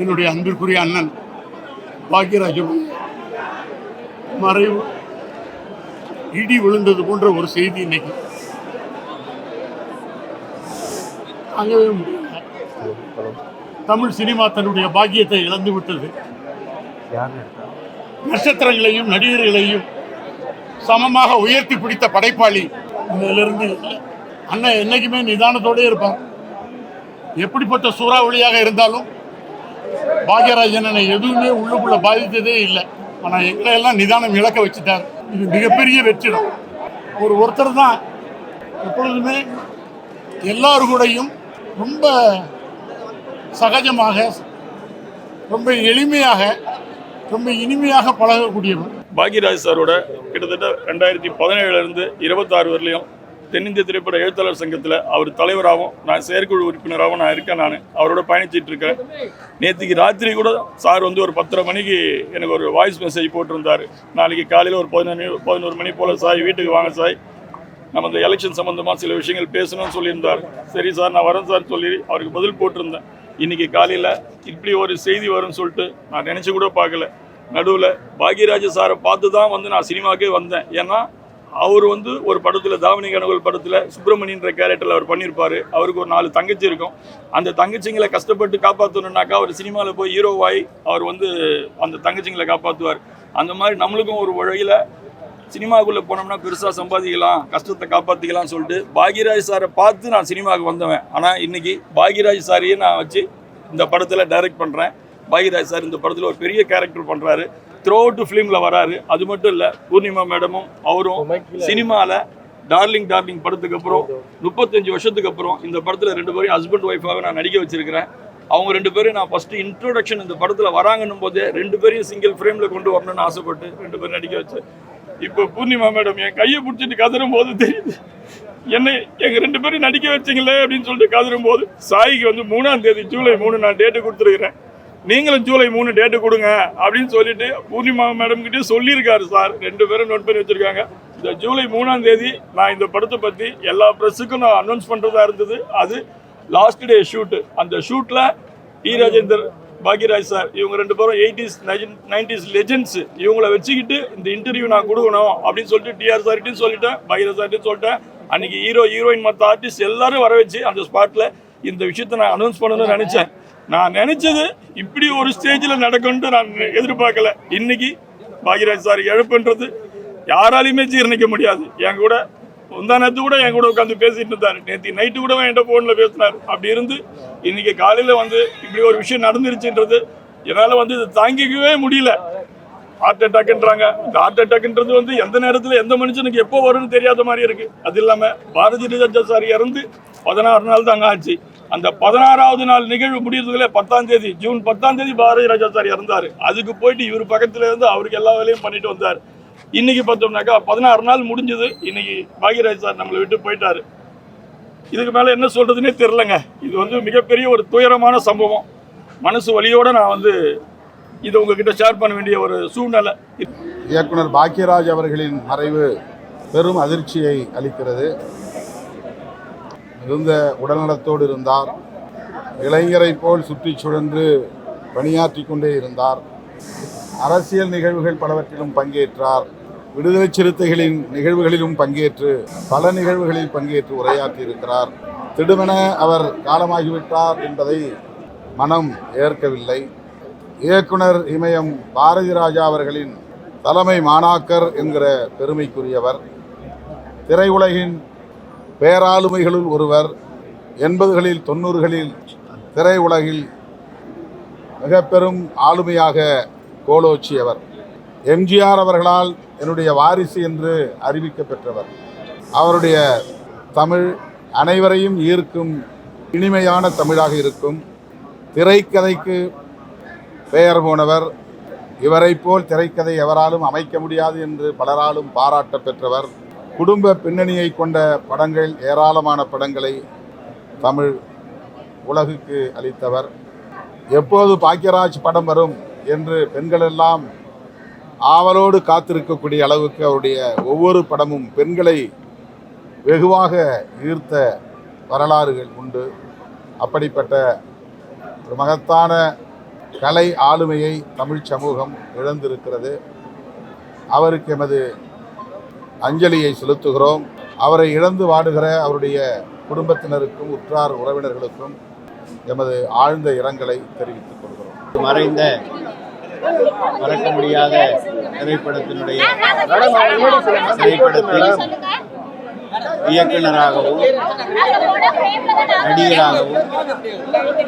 என்னுடைய அன்பிற்குரிய அண்ணன் பாக்யராஜ் மறைவு இடி விழுந்தது போன்ற ஒரு செய்தி இன்னைக்கு தாங்கவே முடியல. தமிழ் சினிமா தன்னுடைய பாக்கியத்தை இழந்து விட்டது. நட்சத்திரங்களையும் நடிகர்களையும் சமமாக உயர்த்தி பிடித்த படைப்பாளி இதிலிருந்து அண்ணன் என்னைக்குமே நிதானத்தோடு இருப்பார். எப்படிப்பட்ட சூறாவளியாக இருந்தாலும் பாக்யராஜனை எதுவுமே உள்ளுக்குள்ள பாதித்ததே இல்லை. ஆனால் எங்களை எல்லாம் நிதானம் இழக்க வச்சுட்டார். இது மிகப்பெரிய வெற்றிடம். ஒருத்தர் தான் எப்பொழுதுமே எல்லாரு கூடயும் ரொம்ப சகஜமாக, ரொம்ப எளிமையாக, ரொம்ப இனிமையாக பழகக்கூடியவர். பாக்யராஜ் சாரோட கிட்டத்தட்ட 2017 26 வரலையும் தென்னிந்திய திரைப்பட எழுத்தாளர் சங்கத்தில் அவர் தலைவராகவும் நான் செயற்குழு உறுப்பினராகவும் நான் இருக்கேன். நான் அவரோட பயணிச்சிட்டு இருக்கேன். நேற்றுக்கு ராத்திரி கூட சார் ஒரு 10:30 மணிக்கு எனக்கு ஒரு வாய்ஸ் மெசேஜ் போட்டிருந்தார். நாளைக்கு காலையில் ஒரு 11 மணி போல் சாய் வீட்டுக்கு வாங்க சாய், நம்ம இந்த எலெக்ஷன் சம்மந்தமாக சில விஷயங்கள் பேசணும்னு சொல்லியிருந்தார். சரி சார் நான் வரேன் சார் சொல்லி அவருக்கு பதில் போட்டிருந்தேன். இன்றைக்கி காலையில் இப்படி ஒரு செய்தி வரும்னு சொல்லிட்டு நான் நினச்சி கூட பார்க்கல. நடுவில் பாக்யராஜ் சாரை பார்த்து தான் நான் சினிமாவுக்கே வந்தேன். ஏன்னா அவர் ஒரு படத்தில் தாவணி கனவுகள் படத்தில் சுப்பிரமணியன்ற கேரக்டரில் அவர் பண்ணியிருப்பார். அவருக்கு ஒரு 4 தங்கச்சி இருக்கும். அந்த தங்கச்சிங்களை கஷ்டப்பட்டு காப்பாற்றணுன்னாக்கா அவர் சினிமாவில் போய் ஹீரோவாய் அவர் அந்த தங்கச்சிங்களை காப்பாற்றுவார். அந்த மாதிரி நம்மளுக்கும் ஒரு வழியில் சினிமாவுக்குள்ளே போனோம்னா பெருசாக சம்பாதிக்கலாம், கஷ்டத்தை காப்பாற்றிக்கலாம்னு சொல்லிட்டு பாக்யராஜ் சாரை பார்த்து நான் சினிமாவுக்கு வந்தவன். ஆனால் இன்றைக்கி பாக்யராஜ் சாரையே நான் வச்சு இந்த படத்தில் டைரக்ட் பண்ணுறேன். பாக்யராஜ் சார் இந்த படத்தில் ஒரு பெரிய கேரக்டர் பண்ணுறாரு. த்ரூ அவுட் ஃபிலிமில் வராரு. அது மட்டும் இல்லை, பூர்ணிமா மேடமும் அவரும் சினிமாவில் டார்லிங் படத்துக்கு அப்புறம் 35 வருஷத்துக்கு அப்புறம் இந்த படத்தில் 2 பேரும் ஹஸ்பண்ட் ஒய்ஃபாக நான் நடிக்க வச்சிருக்கிறேன். அவங்க 2 பேரும் நான் ஃபஸ்ட்டு இன்ட்ரோடக்ஷன் இந்த படத்தில் வராங்கன்னும் போதே 2 பேரையும் சிங்கிள் ஃப்ரேமில் கொண்டு வரணும்னு ஆசைப்பட்டு 2 பேரும் நடிக்க வச்சேன். இப்போ பூர்ணிமா மேடம் என் கையை பிடிச்சிட்டு கதறும் போது தெரியுது, என்னை எங்கள் 2 பேரும் நடிக்க வச்சிங்களே அப்படின்னு சொல்லிட்டு கதறும் போது, சாய்க்கு 3ஆம் தேதி ஜூலை 3 நான் டேட்டு கொடுத்துருக்கிறேன், நீங்களும் ஜூலை 3 டேட்டு கொடுங்க அப்படின்னு சொல்லிட்டு பூர்ணிமா மேடம் கிட்டே சொல்லியிருக்காரு சார். 2 பேரும் நோட் பண்ணி வச்சிருக்காங்க. இந்த ஜூலை 3ஆம் தேதி நான் இந்த படத்தை பற்றி எல்லா ப்ரெஸ்ஸுக்கும் நான் அனௌன்ஸ் பண்ணுறதா இருந்தது. அது லாஸ்ட் டே ஷூட்டு. அந்த ஷூட்டில் டி ராஜேந்தர், பாக்யராஜ் சார் இவங்க 2 பேரும் 80s 90s லெஜெண்ட்ஸ், இவங்களை வச்சுக்கிட்டு இந்த இன்டர்வியூ நான் கொடுக்கணும் அப்படின்னு சொல்லிட்டு டிஆர் சார்கிட்டையும் சொல்லிட்டேன், பாக்யராஜ் சார்கிட்டையும் சொல்லிட்டேன். அன்றைக்கி ஹீரோயின் மற்ற ஆர்டிஸ்ட் எல்லாரும் வர வச்சு அந்த ஸ்பாட்டில் இந்த விஷயத்தை நான் அனௌன்ஸ் பண்ணணும்னு நினச்சேன். நான் நினச்சது இப்படி ஒரு ஸ்டேஜில் நடக்கும்ட்டு நான் எதிர்பார்க்கல. இன்னைக்கு பாக்யராஜ் சார் இழப்புன்றது யாராலையுமே ஜீரணிக்க முடியாது. என் கூட முந்தானத்து கூட என் கூட உட்காந்து பேசிட்டு இருந்தார். நேற்று நைட்டு கூட என்கிட்ட ஃபோனில் பேசினார். அப்படி இருந்து இன்னைக்கு காலையில் இப்படி ஒரு விஷயம் நடந்துருச்சுன்றது என்னால் இதை தாங்கிக்கவே முடியல. ஹார்ட் அட்டாக்ன்றாங்க. இந்த ஹார்ட் அட்டாக்ன்றது எந்த நேரத்தில் எந்த மனுஷனுக்கு எப்போ வரும்னு தெரியாத மாதிரி இருக்குது. அது இல்லாமல் பாரதி ராஜா சார் இறந்து 16 நாள் தாங்க ஆச்சு. அந்த 16ஆவது நாள் நிகழ்வு முடியறதுல 10ஆம் தேதி ஜூன் 10ஆம் தேதி பாரதி ராஜா சார் இறந்தார். அதுக்கு போயிட்டு இவர் பக்கத்துல இருந்து அவருக்கு எல்லா வேலையும் பண்ணிட்டு வந்தார். இன்னைக்கு பார்த்தோம்னாக்கா 16 நாள் முடிஞ்சது. இன்னைக்கு பாக்யராஜ் சார் நம்மளை விட்டு போயிட்டாரு. இதுக்கு மேலே என்ன சொல்றதுன்னே தெரிலங்க. இது மிகப்பெரிய ஒரு துயரமான சம்பவம். மனசு வலியோட நான் இதை உங்ககிட்ட ஷேர் பண்ண வேண்டிய ஒரு சூழ்நிலை. இயக்குனர் பாக்யராஜ் அவர்களின் மறைவு பெரும் அதிர்ச்சியை அளிக்கிறது. மிகுந்த உடல்நலத்தோடு இருந்தார். இளைஞரை போல் சுற்றி சுழன்று பணியாற்றி கொண்டே இருந்தார். அரசியல் நிகழ்வுகள் பலவற்றிலும் பங்கேற்றார். விடுதலை சிறுத்தைகளின் நிகழ்வுகளிலும் பங்கேற்று பல நிகழ்வுகளில் பங்கேற்று உரையாற்றி இருக்கிறார். திடுமென அவர் காலமாகிவிட்டார் என்பதை மனம் ஏற்கவில்லை. இயக்குனர் இமயம் பாரதி ராஜா அவர்களின் தலைமை மாணாக்கர் என்கிற பெருமைக்குரியவர். திரையுலகின் பேராளுமைகளுள் ஒருவர். 80களில் 90களில் திரையுலகில் மிக பெரும் ஆளுமையாக கோலோச்சியவர். எம்ஜிஆர் அவர்களால் என்னுடைய வாரிசு என்று அறிவிக்கப்பெற்றவர். அவருடைய தமிழ் அனைவரையும் ஈர்க்கும் இனிமையான தமிழாக இருக்கும். திரைக்கதைக்கு பெயர் போனவர். இவரை போல் திரைக்கதை எவராலும் அமைக்க முடியாது என்று பலராலும் பாராட்ட பெற்றவர். குடும்ப பின்னணியை கொண்ட படங்கள், ஏராளமான படங்களை தமிழ் உலகுக்கு அளித்தவர். எப்போது பாக்யராஜ் படம் வரும் என்று பெண்களெல்லாம் ஆவலோடு காத்திருக்கக்கூடிய அளவுக்கு அவருடைய ஒவ்வொரு படமும் பெண்களை வெகுவாக ஈர்த்த வரலாறுகள் உண்டு. அப்படிப்பட்ட ஒரு மகத்தான கலை ஆளுமையை தமிழ் சமூகம் இழந்திருக்கிறது. அவருக்கு எமது அஞ்சலியை செலுத்துகிறோம். அவரை இழந்து வாடுகிற அவருடைய குடும்பத்தினருக்கும் உற்றார் உறவினர்களுக்கும் எமது ஆழ்ந்த இரங்கலை தெரிவித்துக் கொள்கிறோம். மறைந்த மறக்க முடியாத திரைப்படத்தில் இயக்குநராகவும் நடிகராகவும்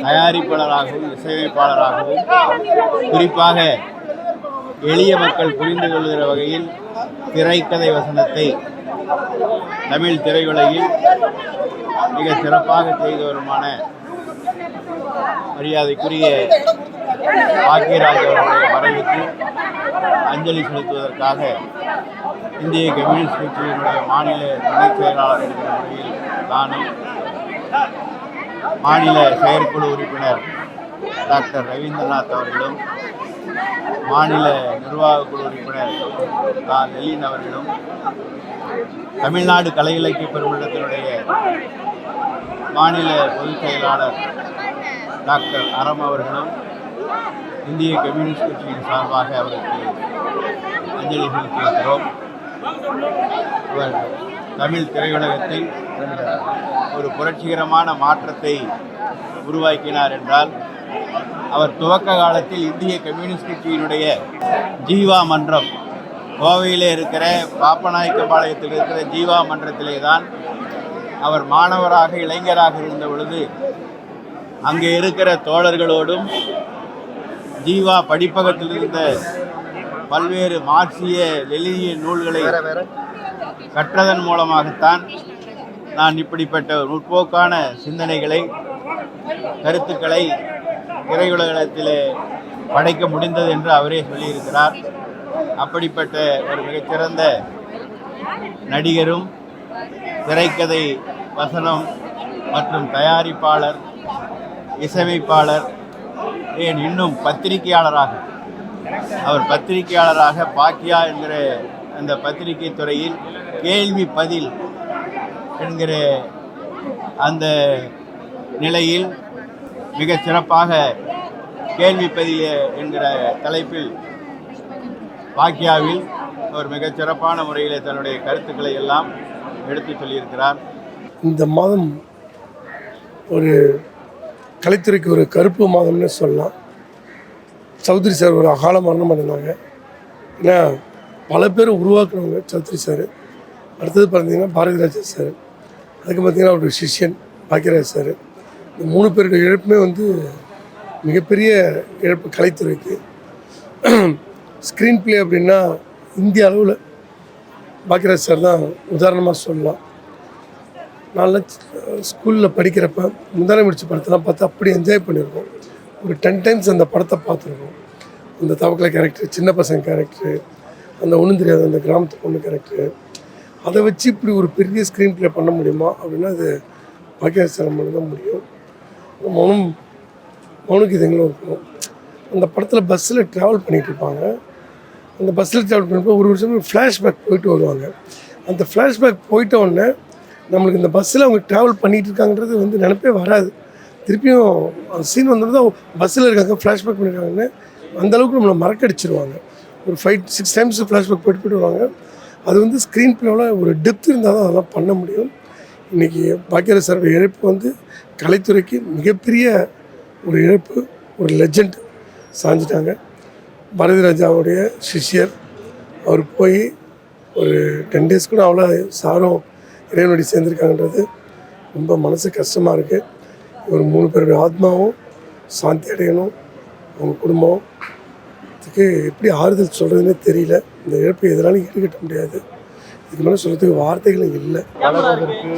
தயாரிப்பாளராகவும் இசையமைப்பாளராகவும் குறிப்பாக எளிய மக்கள் புரிந்து கொள்கிற வகையில் திரைக்கதை வசனத்தை தமிழ் திரையுலகில் மிக சிறப்பாக செய்தவருமான மரியாதைக்குரிய பாக்கியராஜ் அவருடைய மறைவுக்கு அஞ்சலி செலுத்துவதற்காக இந்திய கம்யூனிஸ்ட் கட்சியினுடைய மாநில துணைச் செயலாளர் என்கிற முறையில் நானும் மாநில செயற்குழு உறுப்பினர் டாக்டர் ரவீந்திரநாத் அவர்களும் மாநில நிர்வாக குழு உறுப்பினர் லெலின் அவர்களும் தமிழ்நாடு கலை இலக்கிய பெருமன்றத்தினுடைய மாநில பொதுச் செயலாளர் டாக்டர் அறம் அவர்களும் இந்திய கம்யூனிஸ்ட் கட்சியின் சார்பாக அவருக்கு அஞ்சலி செலுத்தியிருக்கிறோம். அவர் தமிழ் திரையுலகத்தில் ஒரு புரட்சிகரமான மாற்றத்தை உருவாக்கினார் என்றால் அவர் துவக்க காலத்தில் இந்திய கம்யூனிஸ்ட் கட்சியினுடைய ஜீவா மன்றம் கோவையிலே இருக்கிற பாப்பநாயக்கபாளையத்தில் இருக்கிற ஜீவா மன்றத்திலே தான் அவர் மாணவராக இளைஞராக இருந்த பொழுது அங்கே இருக்கிற தோழர்களோடும் ஜீவா படிப்பகத்தில் இருந்த பல்வேறு மார்க்சிய லெனினிய நூல்களை கற்றதன் மூலமாகத்தான் நான் இப்படிப்பட்ட முற்போக்கான சிந்தனைகளை கருத்துக்களை திரையுலகத்திலே படைக்க முடிந்தது என்று அவரே சொல்லியிருக்கிறார். அப்படிப்பட்ட ஒரு மிகச்சிறந்த நடிகரும் திரைக்கதை வசனம் மற்றும் தயாரிப்பாளர் இசையமைப்பாளர் ஏன் இன்னும் பத்திரிகையாளராக பாக்கியா என்கிற அந்த பத்திரிகை துறையில் கேள்வி பதில் என்கிற அந்த நிலையில் மிக சிறப்பாக கேள்வி பதில் என்கிற தலைப்பில் பாக்கியாவில் ஒரு மிகச் சிறப்பான முறையில் தன்னுடைய கருத்துக்களை எல்லாம் எடுத்து சொல்லியிருக்கிறார். இந்த மாதம் ஒரு கலைத்துறைக்கு ஒரு கருப்பு மாதம்னு சொல்லலாம். சௌத்ரி சார் ஒரு அகால மரணம் அடைந்தாங்க. ஏன்னா பல பேர் உருவாக்குனவங்க சௌத்ரி சார். அடுத்தது பார்த்தீங்கன்னா பாரதிராஜா சார், அதுக்கு பார்த்திங்கன்னா அவருடைய சிஷ்யன் பாக்கியராஜ் சார். இந்த 3 பேருடைய இழப்புமே மிகப்பெரிய இழப்பு கலைத்துறைக்கு. ஸ்க்ரீன் பிளே அப்படின்னா இந்திய அளவில் பாக்கியராஜ் சார் தான் உதாரணமாக சொல்லலாம். நான்லாம் ஸ்கூலில் படிக்கிறப்ப முந்தானை முடிச்ச படத்தெல்லாம் பார்த்து அப்படி என்ஜாய் பண்ணியிருக்கோம். ஒரு 10 டைம்ஸ் அந்த படத்தை பார்த்துருக்கோம். அந்த தவக்கலை கேரக்டர், சின்ன பசங்க கேரக்டரு, அந்த ஒன்றும் தெரியாது அந்த கிராமத்து பொண்ணு கேரக்டரு, அதை வச்சு இப்படி ஒரு பெரிய ஸ்க்ரீன் பிளே பண்ண முடியுமா அப்படின்னா அது பாக்கியராஜ் சார் மட்டும்தான் முடியும். மௌனுக்கு இதுங்களும் இருக்கணும். அந்த படத்தில் பஸ்ஸில் ட்ராவல் பண்ணிகிட்டு இருப்பாங்க. அந்த பஸ்ஸில் ட்ராவல் பண்ணுறப்போ ஒரு வருஷம் ஃப்ளாஷ்பேக் போயிட்டு வருவாங்க. அந்த ஃப்ளாஷ்பேக் போயிட்ட உடனே நம்மளுக்கு இந்த பஸ்ஸில் அவங்க ட்ராவல் பண்ணிகிட்டு இருக்காங்கன்றது நினைப்பே வராது. திருப்பியும் அந்த சீன் வந்தது பஸ்ஸில் இருக்காங்க, ஃப்ளாஷ்பேக் பண்ணியிருக்காங்கன்னு அந்தளவுக்கு நம்மளை மறக்கடிச்சிருவாங்க. ஒரு 5-6 டைம்ஸ் ஃப்ளாஷ்பேக் போயிட்டு வருவாங்க. அது ஸ்க்ரீன் பிளேவில் ஒரு டெப்த் இருந்தால் தான் அதெல்லாம் பண்ண முடியும். இன்றைக்கி பாக்கியராஜ் சாரோட இழப்பு கலைத்துறைக்கு மிகப்பெரிய ஒரு இழப்பு. ஒரு லெஜண்ட் சாஞ்சிட்டாங்க. பாரதிராஜாவுடைய சிஷ்யர் அவர் போய் ஒரு 10 days கூட அவ்வளோ சாரும் இறைவனடி சேர்ந்துருக்காங்கன்றது ரொம்ப மனசு கஷ்டமாக இருக்குது. ஒரு 3 பேருடைய ஆத்மாவும் சாந்தி அடையணும். அவங்க குடும்பத்துக்கு எப்படி ஆறுதல் சொல்கிறதுனே தெரியல. இந்த இழப்பை எதனாலும் ஈடுகட்ட முடியாது. இதுக்கு மேலே சொல்கிறதுக்கு வார்த்தைகளும் இல்லை. வளர்வதற்கு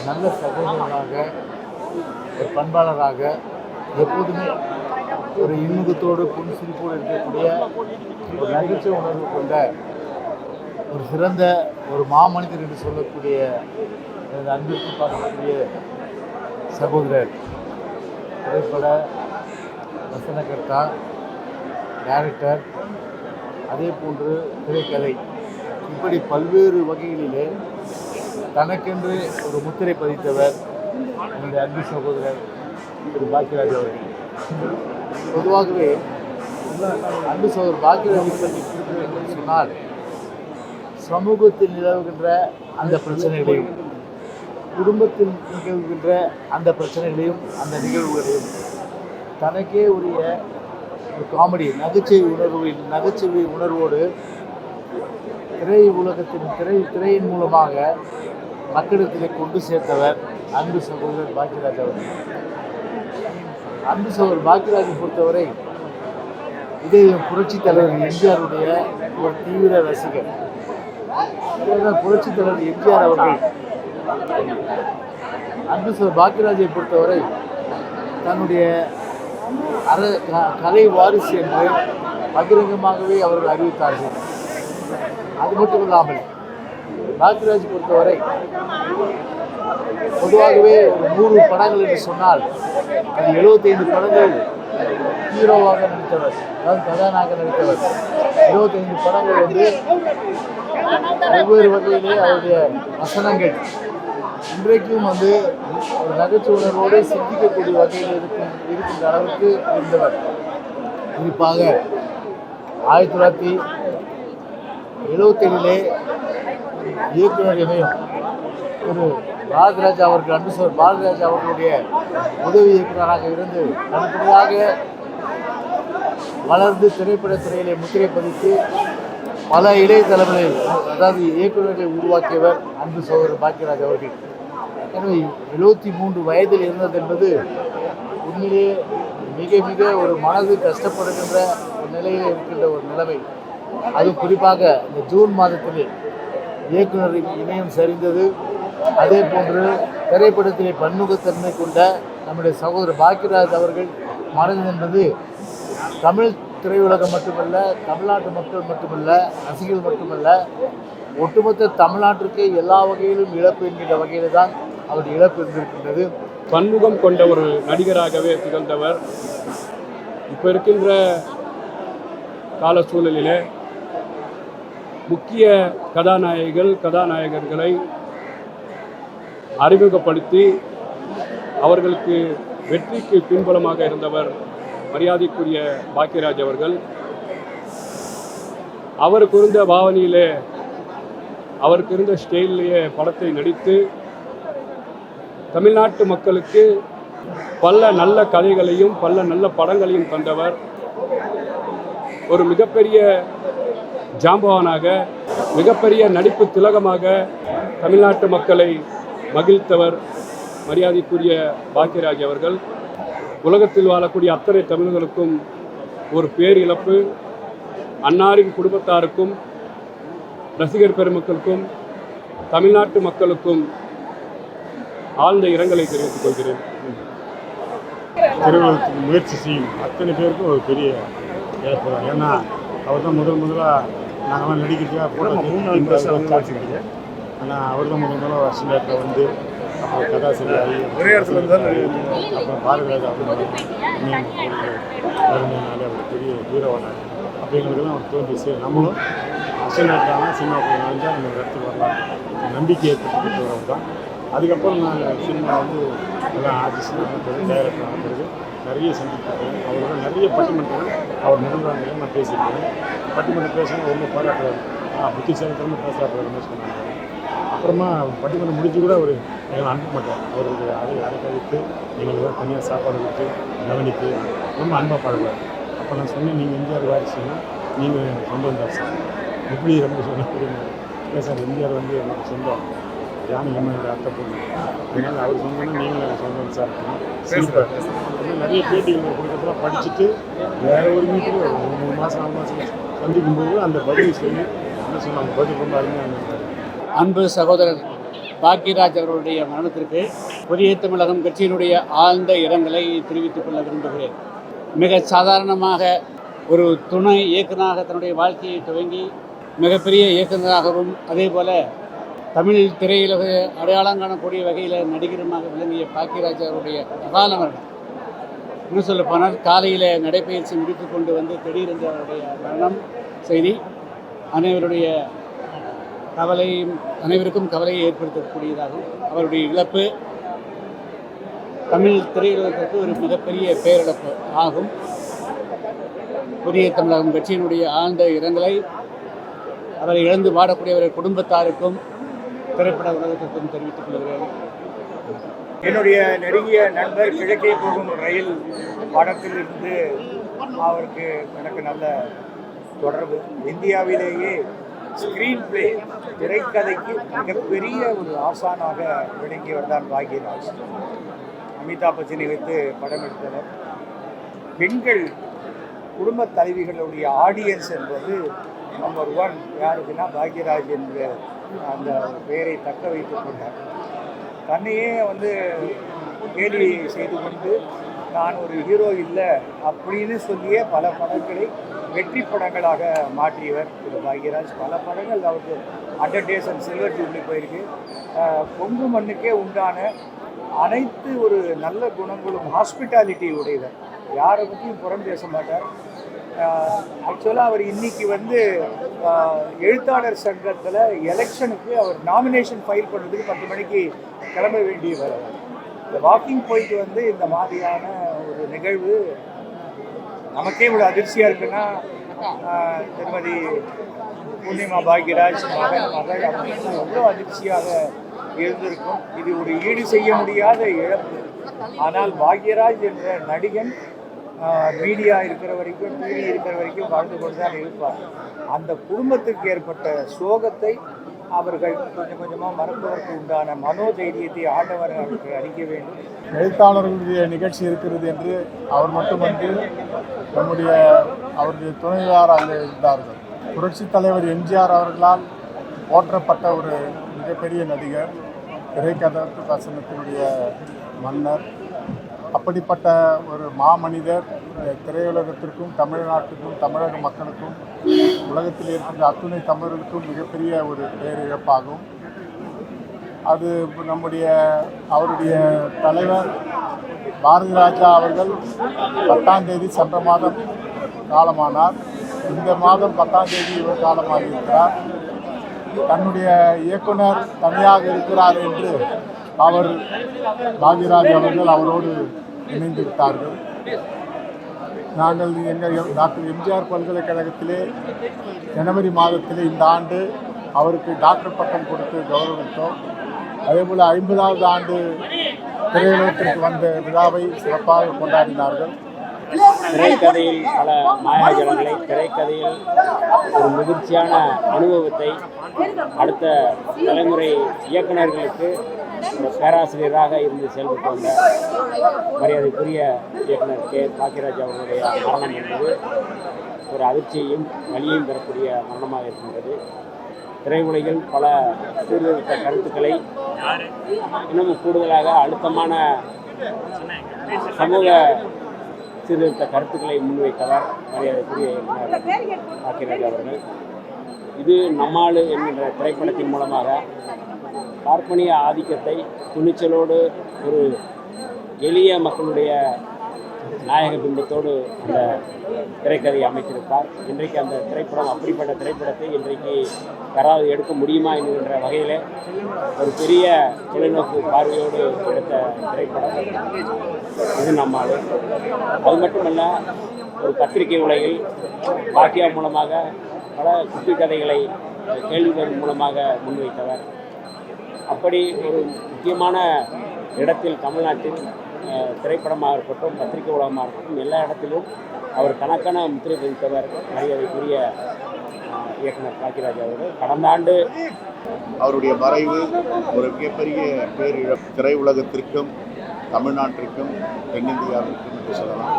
நல்ல சகோதரராக, ஒரு பண்பாளராக, எப்போதுமே ஒரு இன்முகத்தோடு புன்சிரிப்போடு இருக்கக்கூடிய ஒரு நகைச்சுவை உணர்வு கொண்ட ஒரு சிறந்த ஒரு மாமனிதர் என்று சொல்லக்கூடிய அன்பிற்கு பார்க்கக்கூடிய சகோதரர், திரைப்பட வசனகர்த்தா, டைரக்டர், அதே போன்று திரைக்கதை, இப்படி பல்வேறு வகைகளிலே தனக்கென்று ஒரு முத்திரை பதித்தவர் என்னுடைய அன்பு சகோதரர் திரு பாக்கியராஜ் அவர்கள். பொதுவாகவே அன்பு சகோதரர் பாக்கியராஜை பற்றி சொன்னால் சமூகத்தில் நிலவுகின்ற அந்த பிரச்சனைகளையும் குடும்பத்தில் நிகழ்கின்ற அந்த பிரச்சனைகளையும் அந்த நிகழ்வுகளையும் தனக்கே உரிய ஒரு காமெடி நகைச்சுவை உணர்வோடு திரையின் மூலமாக மக்களிடத்திலே கொண்டு சேர்த்தவர் அன்பு சகோதரர் பாக்கியராஜ் அவர்கள். அன்பு சகோதரர் பாக்கியராஜை பொறுத்தவரை இதே புரட்சித் தலைவர் எம்ஜிஆருடைய ஒரு தீவிர ரசிகர். புரட்சித் தலைவர் எம்ஜிஆர் அவர்கள் அன்பு சகோதரர் பாக்கியராஜை பொறுத்தவரை தன்னுடைய கலை வாரிசு என்று பகிரங்கமாகவே அவர்கள் அறிவித்தார்கள். அது மட்டுமில்லாமல் பாக்கியராஜ் பொறுத்தவரை பொதுவாகவே ஒரு 100 படங்கள் என்று சொன்னால் அது 75 படங்கள் ஹீரோவாக நடித்தவர், அதாவது கதாநாயகன் நடித்தவர். 25 படங்கள் வெவ்வேறு வகையிலே அவருடைய வசனங்கள் இன்றைக்கும் ஒரு நகைச்சுவை உணர்வோடு சிந்திக்கக்கூடிய வகையில் இருக்கின்ற அளவுக்கு இருந்தவர். குறிப்பாக 1977 இயக்குனர் இமயம் ஒரு பாரதிராஜா அவர்கள் அன்பு சகோதரர் பாரதிராஜா அவர்களுடைய உதவி இயக்குநராக இருந்து தனிப்படையாக வளர்ந்து திரைப்படத்துறையிலே முத்திரை பதித்து பல இளைய தலைவர்களை அதாவது இயக்குநர்களை உருவாக்கியவர் அன்பு சகோதரர் பாக்கியராஜ் அவர்கள். எனவே 73 வயதில் இருந்தது என்பது உண்மையிலே மிக மிக ஒரு மனது கஷ்டப்படுகின்ற ஒரு நிலையில் இருக்கின்ற ஒரு நிலைமை. அது குறிப்பாக இந்த ஜூன் மாதத்திலே இயக்குனர் இமயம் சரிந்தது. அதே போன்று திரைப்படத்திலே பன்முகத்தன்மை கொண்ட நம்முடைய சகோதரர் பாக்கியராஜ் அவர்கள் மறைந்தது என்பது தமிழ் திரையுலகம் மட்டுமல்ல, தமிழ்நாட்டு மக்கள் மட்டுமல்ல, ரசிகர்கள் மட்டுமல்ல, ஒட்டுமொத்த தமிழ்நாட்டிற்கு எல்லா வகையிலும் இழப்பு என்கின்ற வகையில் தான் அவர் இழப்பு இருந்திருக்கின்றது. பன்முகம் கொண்ட ஒரு நடிகராகவே திகழ்ந்தவர். இப்போ இருக்கின்ற கால சூழலிலே முக்கிய கதாநாயகர்களை அறிமுகப்படுத்தி அவர்களுக்கு வெற்றிக்கு பின்புலமாக இருந்தவர் மரியாதைக்குரிய பாக்கியராஜ் அவர்கள். அவருக்கு இருந்த பாவனையிலே, அவருக்கு இருந்த ஸ்டைலிலேயே படத்தை நடித்து தமிழ்நாட்டு மக்களுக்கு பல நல்ல கதைகளையும் பல நல்ல படங்களையும் தந்தவர். ஒரு மிகப்பெரிய ஜாம்பவானாக, மிகப்பெரிய நடிப்பு திலகமாக தமிழ்நாட்டு மக்களை மகிழ்த்தவர் மரியாதைக்குரிய பாக்கியராஜ் அவர்கள். உலகத்தில் வாழக்கூடிய அத்தனை தமிழர்களுக்கும் ஒரு பேரிழப்பு. அன்னாரின் குடும்பத்தாருக்கும் ரசிகர் பெருமக்களுக்கும் தமிழ்நாட்டு மக்களுக்கும் ஆழ்ந்த இரங்கலை தெரிவித்துக் கொள்கிறேன். திருமணத்துக்கு முயற்சி செய்யும் அத்தனை பேருக்கும் ஒரு பெரிய இழப்பு தான். ஏன்னா அவர் தான் முதலாக நாங்கள்லாம் நடிக்கிறதுக்காக போட்டோம். ஆனால் அவர் தான் முதலாக வருஷத்தில் வந்து அப்புறம் கதாசிரியாகி ஒரே இடத்துல இருந்தால் அப்புறம் பாரதிராஜா வறுமையினாலே அவர் பெரிய ஹீரோவானார். அப்போ எங்களுக்கெல்லாம் அவர் தோன்றி சரி நம்மளும் அசனாட்டான சினிமா நுழைஞ்சால் நம்ம இடத்துக்கு வரலாம் நம்பிக்கை ஏற்பட்டு வரவர் தான். அதுக்கப்புறம் நான் சினிமா வந்து எல்லாம் ஆர்டிஸ்ட் பிறகு டைரக்டர் ஆன பிறகு நிறைய சந்திச்சிருக்கேன். அவரோட நிறைய பட்டிமன்றங்கள் அவர் நிறுவனங்களையும் நான் பேசியிருக்கேன். பட்டிமன்றம் பேசுகிறேன் ரொம்ப பாராட்டுவார். புத்திசாலித்தனமாக பேசுகிறார் சொன்னாங்க. அப்புறமா பட்டிமன்றம் முடிஞ்சு கூட அவர் எங்களை அனுப்ப மாட்டார். அவருக்கு அதை கழித்து எங்களுக்கு தனியாக சாப்பாடு கொடுத்து கவனித்து ரொம்ப அன்பாக பாடுவார். அப்போ நான் சொன்னேன், நீங்கள் எம்ஜிஆர் வாரிசுன்னா நீங்கள் சொந்தம் தான் சார். எப்படி ரொம்ப சொன்ன புரியுங்க இல்லை சார், எம்ஜிஆர் வந்து எனக்கு சொந்தம், ஜானி எம்எல்ஏ அத்தை பொண்ணு, அதனால் அவர் சொந்தம்னா நீங்களும் சொந்தம் சார். சிரிப்பார். நிறைய பேட்டிகள் கொடுக்கறதுலாம் படிச்சுட்டு வேறு ஒரு மீட்டிங் ஒரு 3 மாதம் 4 மாதம் சந்திக்கும்போது அந்த பதில் சொல்லி என்ன சொன்னாங்க, பதில் ரொம்ப அருமையாக இருந்தது. அன்பு சகோதரர் பாக்கியராஜ் அவர்களுடைய மரணத்திற்கு புதிய தமிழகம் கட்சியினுடைய ஆழ்ந்த இரங்கலை தெரிவித்துக் கொள்ள விரும்புகிறேன். மிக சாதாரணமாக ஒரு துணை இயக்குநராக தன்னுடைய வாழ்க்கையை துவங்கி மிகப்பெரிய இயக்குநராகவும் அதே போல் தமிழ் திரையுலக அடையாளம் காணக்கூடிய வகையில் நடிகருமாக விளங்கிய பாக்கியராஜ் அவருடைய அகாலமரணம். இன்னும் சொல்ல போனால் காலையில் நடைபயிற்சி முடித்து கொண்டு வந்து திடீரென்று அவருடைய மரணம் செய்தி அனைவருக்கும் கவலையை ஏற்படுத்தக்கூடியதாகும். அவருடைய இழப்பு தமிழ் திரையுலகத்திற்கு ஒரு மிகப்பெரிய பேரிழப்பு ஆகும். புதிய தமிழகம் கட்சியினுடைய ஆழ்ந்த இரங்கலை அவரை இழந்து வாடக்கூடியவர்கள் குடும்பத்தாருக்கும் திரைப்பட உலகத்திற்கும் தெரிவித்துக் கொள்கிறேன். என்னுடைய நெருங்கிய நண்பர் கிழக்கே போகும் ரயில் படத்தில் இருந்து அவருக்கு எனக்கு நல்ல தொடர்பு. இந்தியாவிலேயே ஸ்க்ரீன் பிளே திரைக்கதைக்கு மிகப்பெரிய ஒரு ஆசானாக விளங்கியவர் தான் பாக்யராஜ். அமிதாப் பச்சனை வைத்து படம் எடுத்தனர். பெண்கள் குடும்ப தலைவிகளுடைய ஆடியன்ஸ் என்பது நம்பர் 1 யாருக்குன்னா பாக்யராஜ் என்ற அந்த பெயரை தக்க வைத்துக் கொண்டார். தன்னையே கேலி செய்து கொண்டு நான் ஒரு ஹீரோ இல்லை அப்படின்னு சொல்லியே பல படங்களை வெற்றி படங்களாக மாற்றியவர் திரு பாக்யராஜ். பல படங்கள் அவருக்கு 100 Days அண்ட் சில்வர் ஜூப்ளி போயிருக்கு. கொங்கு மண்ணுக்கே உண்டான அனைத்து ஒரு நல்ல குணங்களும் ஹாஸ்பிட்டாலிட்டி உடையவர். யாரை பற்றியும் புறம் பேச மாட்டார். ஆக்சுவலாக அவர் இன்னைக்கு எழுத்தாளர் சங்கத்தில் எலெக்ஷனுக்கு அவர் நாமினேஷன் ஃபைல் பண்ணுறதுக்கு 10 மணிக்கு கிளம்ப வேண்டியவர். இந்த வாக்கிங் போயிட்டு இந்த மாதிரியான ஒரு நிகழ்வு நமக்கே இவ்வளோ அதிர்ச்சியாக இருக்குன்னா திருமதி பூர்ணிமா பாக்யராஜ் மகள் அப்படின்னு எவ்வளோ அதிர்ச்சியாக இருந்திருக்கும். இது ஒரு ஈடு செய்ய முடியாத இழப்பு. ஆனால் பாக்யராஜ் என்ற நடிகன் மீடியா இருக்கிற வரைக்கும், டிவி இருக்கிற வரைக்கும் வாழ்ந்து கொண்டு தான் இருப்பார். அந்த குடும்பத்துக்கு ஏற்பட்ட சோகத்தை அவர்கள் கொஞ்சம் கொஞ்சமாக மறப்பதற்கு உண்டான மனோதைரியத்தை ஆண்டவர் அவருக்கு அளிக்க வேண்டும். எழுத்தாளர்களுடைய நிகழ்ச்சி இருக்கிறது என்று அவர் மட்டுமன்று அவருடைய துணைவியாராக இருந்தார்கள். புரட்சித் தலைவர் எம்ஜிஆர் அவர்களால் போற்றப்பட்ட ஒரு மிகப்பெரிய நடிகர், திரைக்கதை வசனத்தினுடைய மன்னர். அப்படிப்பட்ட ஒரு மாமனிதர் திரையுலகத்திற்கும் தமிழ்நாட்டுக்கும் தமிழக மக்களுக்கும் உலகத்தில் இருக்கின்ற அத்துணை தமிழர்களுக்கும் மிகப்பெரிய ஒரு பேரிழப்பாகும். அது அவருடைய தலைவர் பாரதி ராஜா அவர்கள் 10ஆம் தேதி சென்ற மாதம் காலமானார். இந்த மாதம் 10ஆம் தேதி இவர் காலமாகியிருக்கிறார். தன்னுடைய இயக்குனர் தனியாக இருக்கிறார் என்று பாக்யராஜ் அவர்கள் அவரோடு இணைந்து விட்டார்கள். நாங்கள் எங்கள் டாக்டர் எம்ஜிஆர் பல்கலைக்கழகத்திலே ஜனவரி மாதத்திலே இந்த ஆண்டு அவருக்கு டாக்டர் பட்டம் கொடுத்து கௌரவித்தோம். அதேபோல் 50வது ஆண்டு திரையுலகத்திற்கு வந்த விழாவை சிறப்பாக கொண்டாடினார்கள். திரைக்கதையில் பல மாயாஜலங்களை, திரைக்கதையில் ஒரு முதிர்ச்சியான அனுபவத்தை அடுத்த தலைமுறை இயக்குநர்களுக்கு ஒரு பேராசிரியராக இருந்து செயல்பட்டு வந்த மரியாதைக்குரிய இயக்குனர் கே பாக்யராஜ் அவர்களுடைய மரணம் என்பது ஒரு அதிர்ச்சியையும் வலியையும் பெறக்கூடிய மரணமாக இருக்கின்றது. திரையுலகில் பல சீர்திருத்த கருத்துக்களை இன்னமும் கூடுதலாக அழுத்தமான சமூக சீர்திருத்த கருத்துக்களை முன்வைத்தவர் மரியாதைக்குரிய இயக்குனர் பாக்யராஜ் அவர்கள். இது நம்மாளு என்கின்ற திரைப்படத்தின் மூலமாக பார்ப்பனிய ஆதிக்கத்தை துணிச்சலோடு ஒரு எளிய மக்களுடைய நாயக பிம்பத்தோடு அந்த திரைக்கதையை அமைத்திருப்பார். இன்றைக்கு அந்த திரைப்படம் அப்படிப்பட்ட திரைப்படத்தை இன்றைக்கு யாராவது எடுக்க முடியுமா என்கின்ற வகையில் ஒரு பெரிய தொலைநோக்கு பார்வையோடு எடுத்த திரைப்படம் இது நம்மால். அது மட்டுமல்ல, ஒரு பத்திரிகை உலகில் பாக்கியா மூலமாக பல குட்டி கதைகளை கேள்விகள் மூலமாக முன்வைத்தவர். அப்படி ஒரு முக்கியமான இடத்தில் தமிழ்நாட்டில் திரைப்படமாக இருக்கட்டும், பத்திரிகை உலகமாக இருக்கட்டும், எல்லா இடத்திலும் அவர் கணக்கான முத்திரை பதித்தவர் மரியாதைக்குரிய இயக்குனர் பாக்யராஜ் அவர்கள். கடந்த ஆண்டு அவருடைய மறைவு ஒரு மிகப்பெரிய பேரிழப்பு திரையுலகத்திற்கும் தமிழ்நாட்டிற்கும் தென்னிந்தியாவிற்கும் என்று சொல்லலாம்.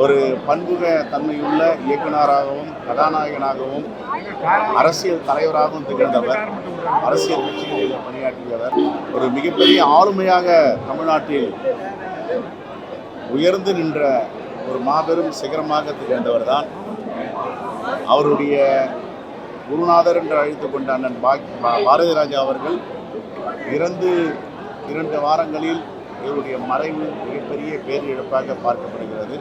ஒரு பன்முக தன்மையுள்ள இயக்குனராகவும் கதாநாயகனாகவும் அரசியல் தலைவராகவும் திகழ்ந்தவர், அரசியல் கட்சிகளில் பணியாற்றியவர், ஒரு மிகப்பெரிய ஆளுமையாக தமிழ்நாட்டில் உயர்ந்து நின்ற ஒரு மாபெரும் சிகரமாக திகழ்ந்தவர் தான் அவருடைய குருநாதர் என்று அழைத்துக் கொண்ட அண்ணன் பாரதி ராஜா அவர்கள் இறந்து 2 வாரங்களில் இவருடைய மறைவு மிகப்பெரிய பேரிழப்பாக பார்க்கப்படுகிறது.